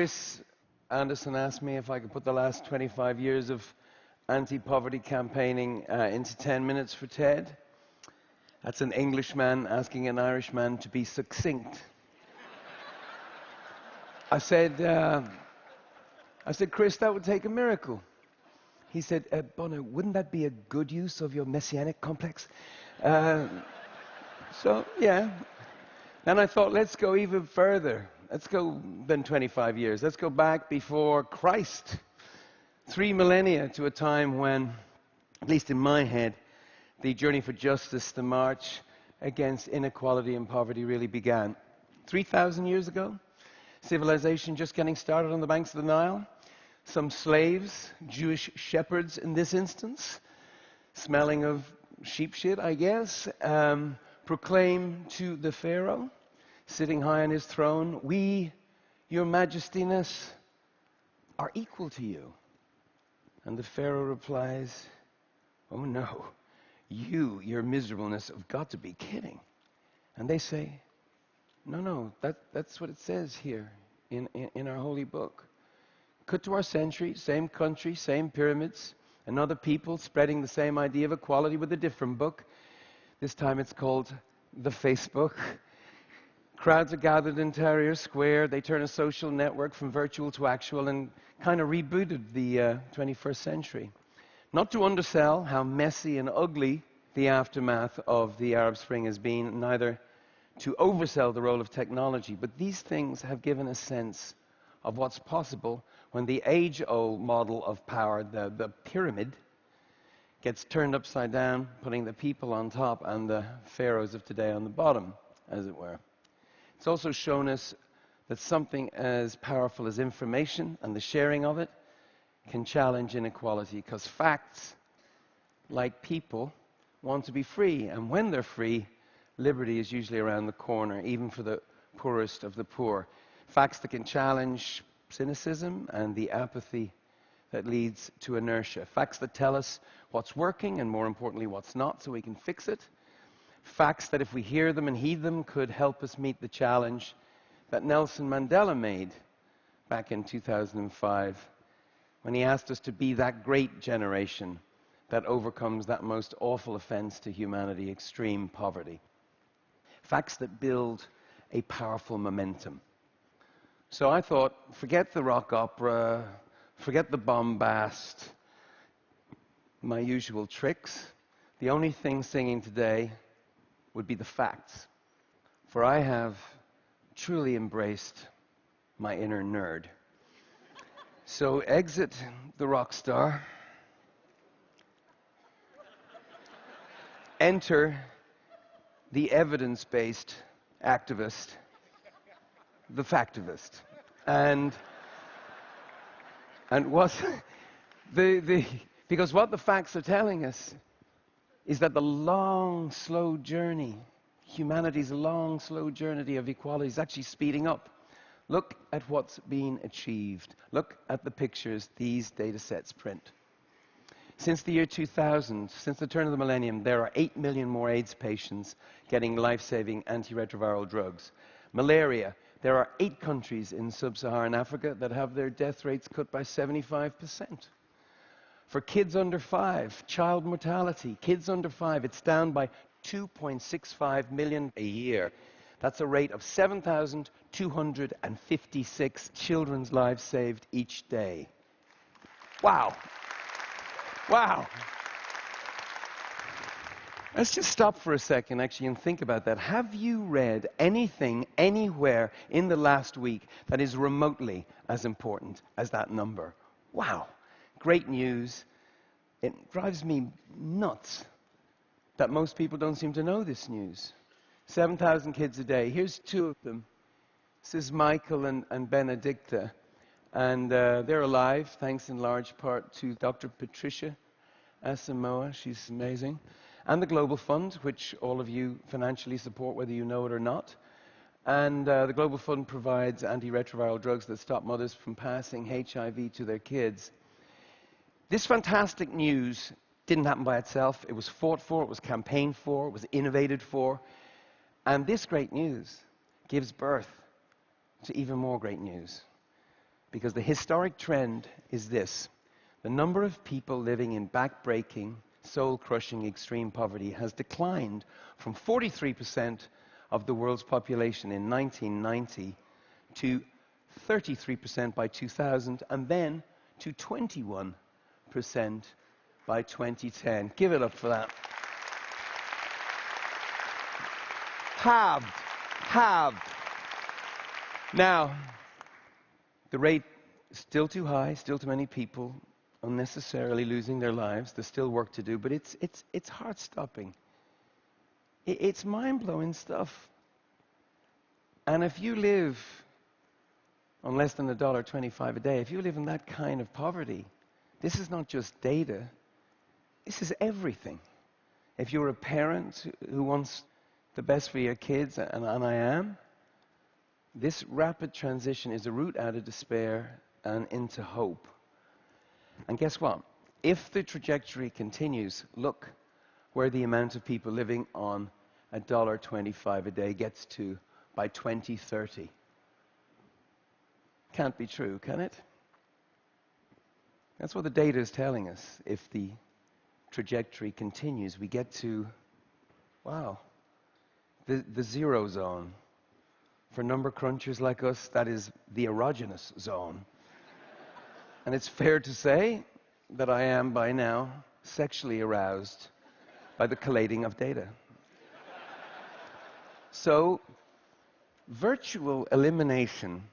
Chris Anderson asked me if I could put the last 25 years of anti-poverty campaigning into 10 minutes for TED. That's an Englishman asking an Irishman to be succinct. I said, Chris, that would take a miracle. He said, Bono, wouldn't that be a good use of your messianic complex? So, yeah. Then I thought, let's go even further. Let's go than 25 years. Let's go back before Christ. 3 millennia to a time when, at least in my head, the journey for justice, the march against inequality and poverty really began. 3,000 years ago, civilization just getting started on the banks of the Nile. Some slaves, Jewish shepherds in this instance, smelling of sheep shit, I guess, proclaim to the Pharaoh, sitting high on his throne, "We, your majestiness, are equal to you." And the Pharaoh replies, "Oh no, you, your miserableness, have got to be kidding." And they say, no, that's what it says here in our holy book. Cut to our century, same country, same pyramids, and other people spreading the same idea of equality with a different book. This time it's called the Facebook. Crowds are gathered in Tahrir Square. They turn a social network from virtual to actual and kind of rebooted the 21st century. Not to undersell how messy and ugly the aftermath of the Arab Spring has been, neither to oversell the role of technology, but these things have given a sense of what's possible when the age-old model of power, the pyramid, gets turned upside down, putting the people on top and the pharaohs of today on the bottom, as it were. It's also shown us that something as powerful as information and the sharing of it can challenge inequality, because facts, like people, want to be free, and when they're free, liberty is usually around the corner, even for the poorest of the poor. Facts that can challenge cynicism and the apathy that leads to inertia. Facts that tell us what's working and, more importantly, what's not, so we can fix it. Facts that, if we hear them and heed them, could help us meet the challenge that Nelson Mandela made back in 2005, when he asked us to be that great generation that overcomes that most awful offense to humanity, extreme poverty. Facts that build a powerful momentum. So I thought, forget the rock opera, forget the bombast, my usual tricks. The only thing singing today would be the facts. For I have truly embraced my inner nerd. So exit the rock star. Enter the evidence-based activist, the factivist. And what because what the facts are telling us is that the long, slow journey, humanity's long, slow journey of equality is actually speeding up. Look at what's being achieved. Look at the pictures these data sets print. Since the year 2000, since the turn of the millennium, there are 8 million more AIDS patients getting life-saving antiretroviral drugs. Malaria, there are 8 countries in sub-Saharan Africa that have their death rates cut by 75%. For kids under 5, child mortality, kids under 5, it's down by 2.65 million a year. That's a rate of 7,256 children's lives saved each day. Wow. Wow. Let's just stop for a second, actually, and think about that. Have you read anything, anywhere in the last week that is remotely as important as that number? Wow. Great news. It drives me nuts that most people don't seem to know this news. 7,000 kids a day. Here's 2 of them. This is Michael and Benedicta. And they're alive, thanks in large part to Dr. Patricia Asamoah. She's amazing. And the Global Fund, which all of you financially support, whether you know it or not. And the Global Fund provides antiretroviral drugs that stop mothers from passing HIV to their kids. This fantastic news didn't happen by itself. It was fought for, it was campaigned for, it was innovated for. And this great news gives birth to even more great news. Because the historic trend is this. The number of people living in back-breaking, soul-crushing extreme poverty has declined from 43% of the world's population in 1990 to 33% by 2000, and then to 21% by 2010. Give it up for that. Halved. Now, the rate is still too high, still too many people unnecessarily losing their lives. There's still work to do, but it's heart-stopping. It's mind-blowing stuff. And if you live on less than $1.25 a day, if you live in that kind of poverty, this is not just data, this is everything. If you're a parent who wants the best for your kids, and I am, this rapid transition is a route out of despair and into hope. And guess what? If the trajectory continues, look where the amount of people living on $1.25 a day gets to by 2030. Can't be true, can it? That's what the data is telling us. If the trajectory continues, we get to, wow, the zero zone. For number crunchers like us, that is the erogenous zone. And it's fair to say that I am, by now, sexually aroused by the collating of data. So, virtual elimination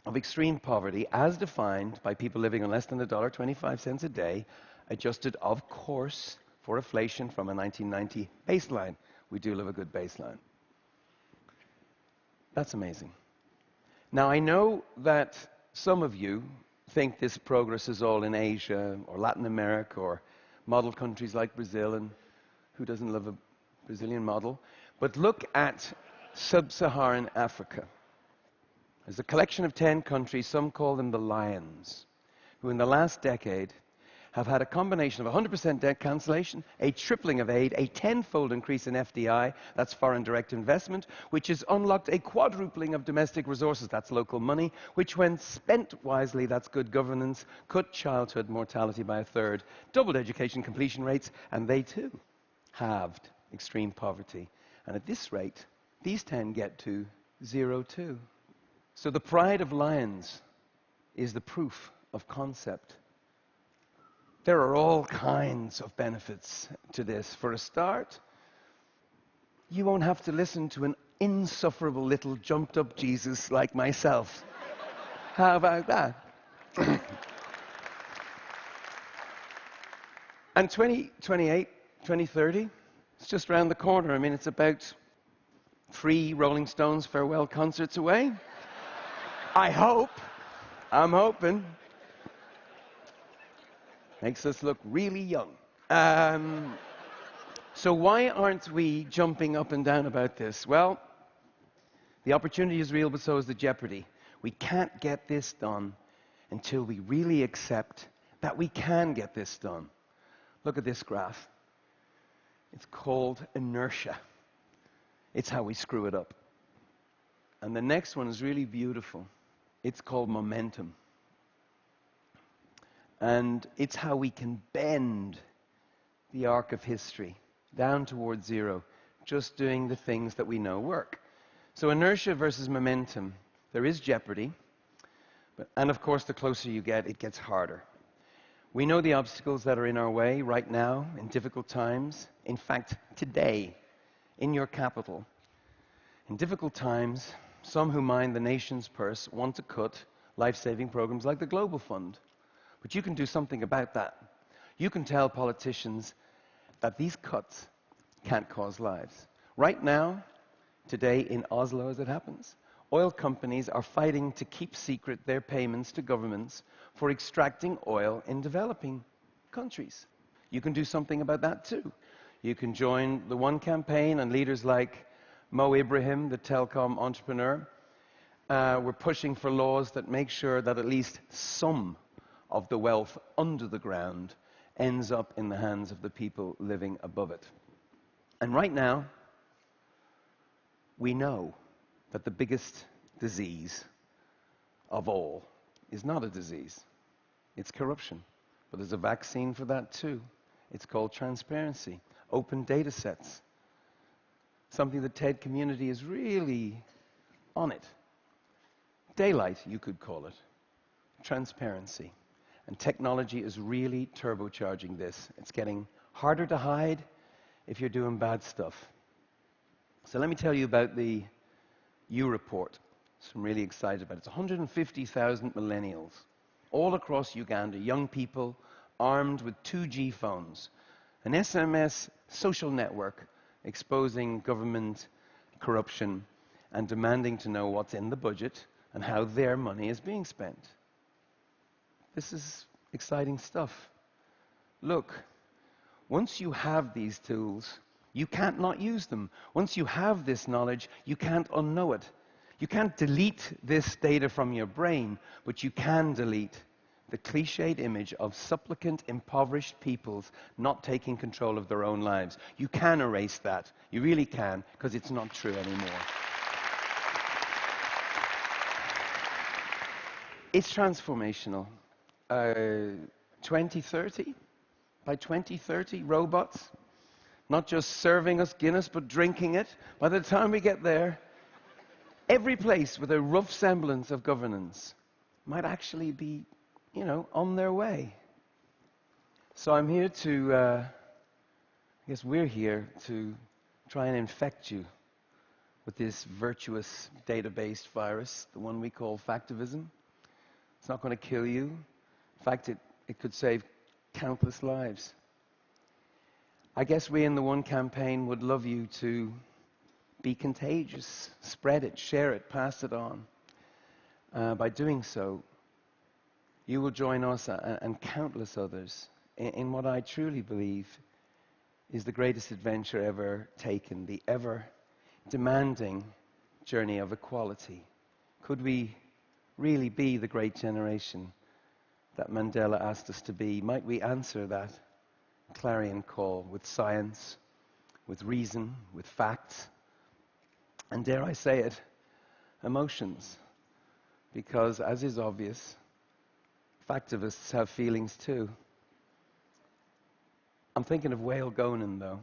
of extreme poverty, as defined by people living on less than $1.25 a day, adjusted, of course, for inflation from a 1990 baseline. We do love a good baseline. That's amazing. Now, I know that some of you think this progress is all in Asia or Latin America or model countries like Brazil, and who doesn't love a Brazilian model? But look at sub-Saharan Africa. There's a collection of 10 countries, some call them the Lions, who in the last decade have had a combination of 100% debt cancellation, a tripling of aid, a tenfold increase in FDI, that's foreign direct investment, which has unlocked a quadrupling of domestic resources, that's local money, which when spent wisely, that's good governance, cut childhood mortality by a third, doubled education completion rates, and they too halved extreme poverty. And at this rate, these 10 get to 0 too. So the pride of Lions is the proof of concept. There are all kinds of benefits to this. For a start, you won't have to listen to an insufferable little jumped-up Jesus like myself. How about that? And 2028, 2030, it's just around the corner. I mean, it's about 3 Rolling Stones farewell concerts away. I hope. I'm hoping. Makes us look really young. So why aren't we jumping up and down about this? Well, the opportunity is real, but so is the jeopardy. We can't get this done until we really accept that we can get this done. Look at this graph. It's called inertia. It's how we screw it up. And the next one is really beautiful. It's called momentum. And it's how we can bend the arc of history down towards zero, just doing the things that we know work. So inertia versus momentum, there is jeopardy. And of course, the closer you get, it gets harder. We know the obstacles that are in our way right now, in difficult times. In fact, today, in your capital, in difficult times, some who mind the nation's purse want to cut life-saving programs like the Global Fund. But you can do something about that. You can tell politicians that these cuts can't cause lives. Right now, today in Oslo as it happens, oil companies are fighting to keep secret their payments to governments for extracting oil in developing countries. You can do something about that too. You can join the One campaign, and leaders like Mo Ibrahim, the telecom entrepreneur, were pushing for laws that make sure that at least some of the wealth under the ground ends up in the hands of the people living above it. And right now, we know that the biggest disease of all is not a disease. It's corruption. But there's a vaccine for that too. It's called transparency, open data sets. Something the TED community is really on it. Daylight, you could call it. Transparency. And technology is really turbocharging this. It's getting harder to hide if you're doing bad stuff. So let me tell you about the U report. So I'm really excited about it. It's 150,000 millennials all across Uganda, young people armed with 2G phones, an SMS social network exposing government corruption and demanding to know what's in the budget and how their money is being spent. This is exciting stuff. Look, once you have these tools, you can't not use them. Once you have this knowledge, you can't unknow it. You can't delete this data from your brain, but you can delete the cliched image of supplicant, impoverished peoples not taking control of their own lives. You can erase that. You really can, because it's not true anymore. It's transformational. 2030, by 2030, robots, not just serving us Guinness, but drinking it. By the time we get there, every place with a rough semblance of governance might actually be, on their way. So I'm here to, I guess we're here to try and infect you with this virtuous data-based virus, the one we call factivism. It's not going to kill you. In fact, it could save countless lives. I guess we in the One campaign would love you to be contagious, spread it, share it, pass it on. By doing so, you will join us and countless others in what I truly believe is the greatest adventure ever taken, the ever demanding journey of equality. Could we really be the great generation that Mandela asked us to be? Might we answer that clarion call with science, with reason, with facts, and dare I say it, emotions? Because, as is obvious, factivists have feelings too. I'm thinking of Wael Gonan, though.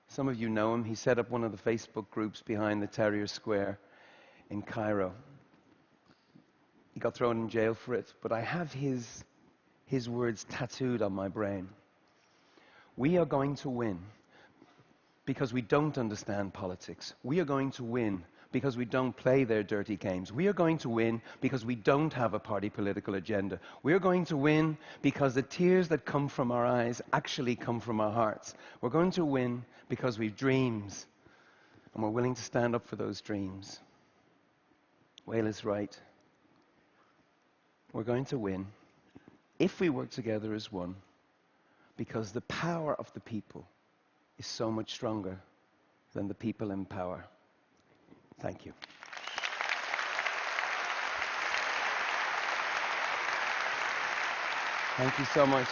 Some of you know him. He set up one of the Facebook groups behind the Tahrir Square in Cairo. He got thrown in jail for it, but I have his words tattooed on my brain. We are going to win because we don't understand politics. We are going to win because we don't play their dirty games. We are going to win because we don't have a party political agenda. We are going to win because the tears that come from our eyes actually come from our hearts. We're going to win because we've dreams, and we're willing to stand up for those dreams. Wael is right. We're going to win if we work together as one, because the power of the people is so much stronger than the people in power. Thank you. Thank you so much.